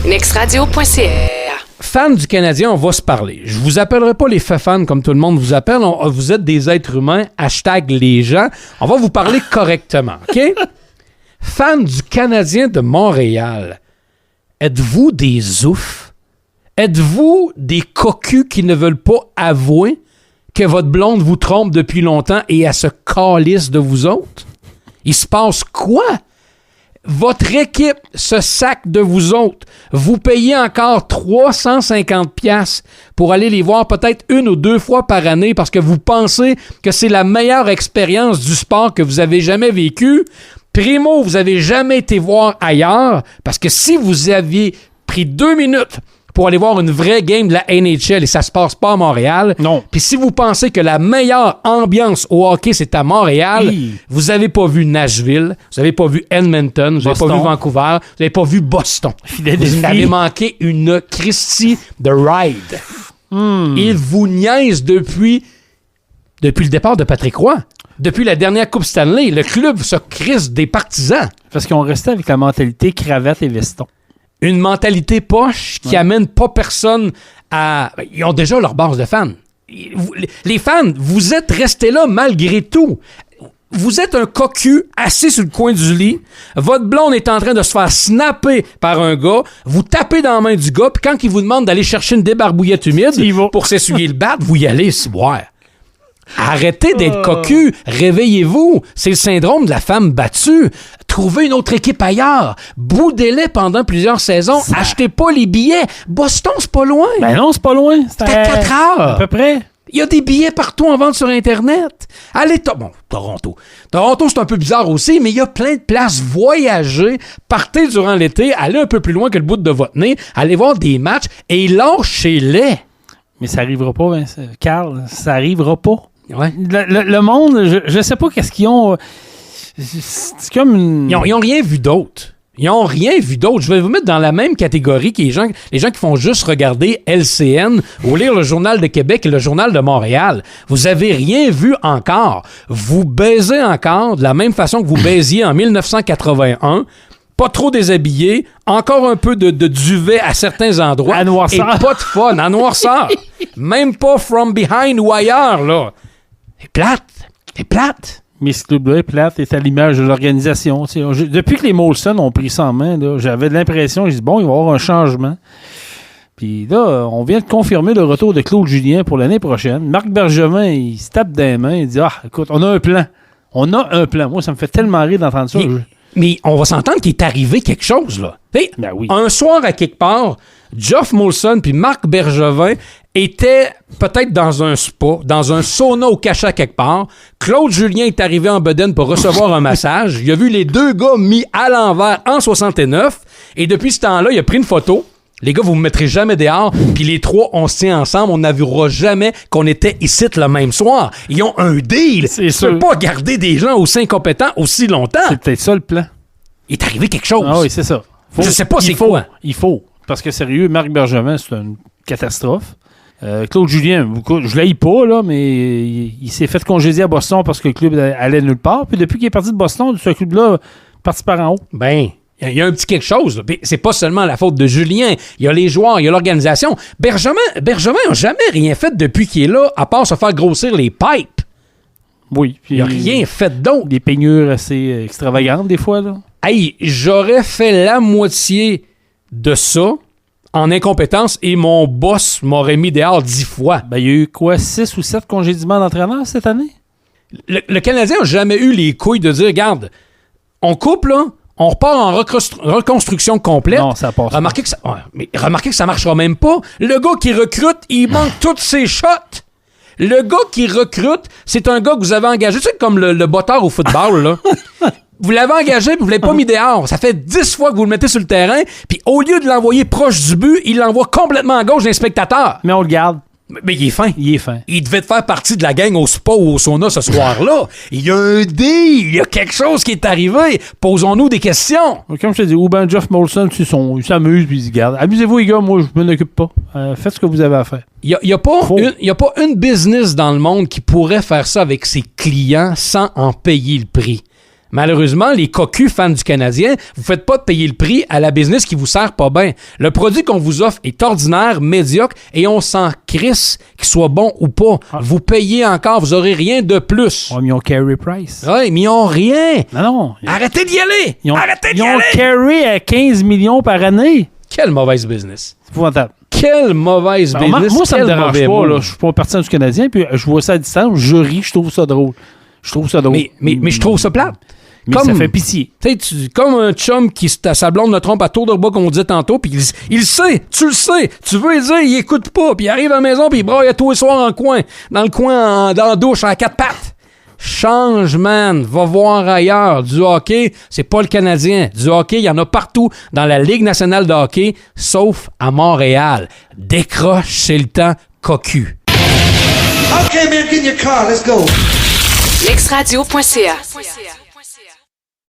nextradio.ca. Fans du Canadien, on va se parler. Je vous appellerai pas les fans comme tout le monde vous appelle. Vous êtes des êtres humains. # les gens. On va vous parler correctement, OK? Fans du Canadien de Montréal, êtes-vous des oufs? Êtes-vous des cocus qui ne veulent pas avouer que votre blonde vous trompe depuis longtemps et elle se calisse de vous autres? Il se passe quoi? Votre équipe se sac de vous autres. Vous payez encore 350$ pour aller les voir peut-être 1 ou 2 fois par année parce que vous pensez que c'est la meilleure expérience du sport que vous avez jamais vécue. Primo, vous avez jamais été voir ailleurs parce que si vous aviez pris 2 minutes pour aller voir une vraie game de la NHL et ça se passe pas à Montréal. Non. Puis si vous pensez que la meilleure ambiance au hockey, c'est à Montréal, vous avez pas vu Nashville, vous avez pas vu Edmonton, vous avez pas vu Vancouver, vous avez pas vu Boston. Vous avez manqué une Christie de ride. Ils vous niaisent depuis le départ de Patrick Roy. Depuis la dernière Coupe Stanley, le club se crisse des partisans. Parce qu'on restait avec la mentalité cravate et veston. Une mentalité poche qui amène pas personne à... Ils ont déjà leur base de fans. Les fans, vous êtes restés là malgré tout. Vous êtes un cocu assis sur le coin du lit. Votre blonde est en train de se faire snapper par un gars. Vous tapez dans la main du gars. Puis quand il vous demande d'aller chercher une débarbouillette humide pour s'essuyer le bat, vous y allez se boire. Arrêtez d'être cocu. Réveillez-vous. C'est le syndrome de la femme battue. Trouvez une autre équipe ailleurs. Boudez-les pendant plusieurs saisons. Achetez pas les billets. Boston, c'est pas loin. Ben non, c'est pas loin. C'est à 4 heures. À peu près. Il y a des billets partout en vente sur Internet. Allez, Toronto. Toronto, c'est un peu bizarre aussi, mais il y a plein de places. Voyagez, partez durant l'été, allez un peu plus loin que le bout de votre nez, allez voir des matchs et lâchez-les. Mais ça arrivera pas, Vincent. Carl, ça arrivera pas. Ouais. Le monde, je sais pas qu'est-ce qu'ils ont. C'est comme une... Ils ont rien vu d'autre. Ils n'ont rien vu d'autre. Je vais vous mettre dans la même catégorie que les gens qui font juste regarder LCN ou lire le Journal de Québec et le Journal de Montréal. Vous avez rien vu encore. Vous baisez encore de la même façon que vous baisiez en 1981. Pas trop déshabillé, encore un peu de duvet à certains endroits. À noirceur. Et pas de fun, à noirceur. Même pas from behind ou ailleurs, là. C'est plate. Mais ce club-là est plate, est à l'image de l'organisation. Depuis que les Molson ont pris ça en main, là, j'avais l'impression, il va y avoir un changement. Puis là, on vient de confirmer le retour de Claude Julien pour l'année prochaine. Marc Bergevin, il se tape des mains, il dit « écoute, on a un plan. » On a un plan. Moi, ça me fait tellement rire d'entendre ça. Mais on va s'entendre qu'il est arrivé quelque chose, là. Ben oui. Un soir, à quelque part, Geoff Molson puis Marc Bergevin étaient peut-être dans un spa, dans un sauna au cachet quelque part. Claude Julien est arrivé en bedaine pour recevoir un massage. Il a vu les 2 gars mis à l'envers en 69. Et depuis ce temps-là, il a pris une photo. Les gars, vous me mettrez jamais dehors. Puis les 3, on se tient ensemble. On n'avouera jamais qu'on était ici le même soir. Ils ont un deal. C'est sûr. Tu peux pas garder des gens aussi incompétents aussi longtemps. C'est peut-être ça le plan. Il est arrivé quelque chose. Ah oui, c'est ça. Je sais pas c'est quoi. Il faut. Parce que sérieux, Marc Bergevin, c'est une catastrophe. Claude Julien, je l'haïs pas, là, mais il s'est fait congédier à Boston parce que le club allait nulle part. Puis depuis qu'il est parti de Boston, ce club-là est parti par en haut. Ben, il y a un petit quelque chose. Là. C'est pas seulement la faute de Julien. Il y a les joueurs, il y a l'organisation. Bergevin n'a jamais rien fait depuis qu'il est là, à part se faire grossir les pipes. Oui. Il n'a rien fait d'autre. Des peignures assez extravagantes, des fois, là. Hey, j'aurais fait la moitié de ça en incompétence et mon boss m'aurait mis dehors 10 fois. Ben, il y a eu quoi, 6 ou 7 congédiements d'entraîneurs cette année? Le Canadien n'a jamais eu les couilles de dire, regarde, on coupe, là, on repart en reconstruction complète. Non, ça passe. Remarquez que ça marchera même pas. Le gars qui recrute, il manque toutes ses shots. Le gars qui recrute, c'est un gars que vous avez engagé. Tu sais, comme le botteur au football, là. Vous l'avez engagé puis vous l'avez pas mis dehors. Ça fait 10 fois que vous le mettez sur le terrain, puis au lieu de l'envoyer proche du but, il l'envoie complètement à gauche d'un spectateur. Mais on le garde. Mais il est fin. Il est fin. Il devait faire partie de la gang au spa ou au sauna ce soir-là. Il y a un deal. Il y a quelque chose qui est arrivé. Posons-nous des questions. Comme je te dis, ou ben Geoff Molson, il s'amuse puis il se garde. Amusez-vous, les gars, moi, je m'en occupe pas. Faites ce que vous avez à faire. Il n'y a pas une business dans le monde qui pourrait faire ça avec ses clients sans en payer le prix. Malheureusement, les cocus fans du Canadien, vous faites pas payer le prix à la business qui vous sert pas bien. Le produit qu'on vous offre est ordinaire, médiocre, et on s'en crisse qu'il soit bon ou pas. Vous payez encore, vous aurez rien de plus. Ouais, mais ils ont carry price. Oui, mais ils ont rien. Non. Arrêtez d'y aller! Ils ont aller! carry à 15 millions par année. Quelle mauvaise business. C'est épouvantable. Quelle mauvaise business. Moi, ça me dérange mauvais pas. mot. Là. Je suis pas partisan du Canadien, puis je vois ça à distance, je ris, je trouve ça drôle. Mais je trouve ça plate. Mais ça fait pitié. Comme un chum qui sa blonde le trompe à tour de bras, comme on disait tantôt, puis il le sait, tu le sais, tu veux lui dire, il écoute pas, puis il arrive à la maison, puis il braille à tous les soirs dans le coin, dans la douche, à 4 pattes. Change, man. Va voir ailleurs. Du hockey, c'est pas le Canadien. Du hockey, il y en a partout dans la Ligue nationale de hockey, sauf à Montréal. Décroche, c'est le temps cocu. Okay, man, get in your car. Let's go. Lexradio.ca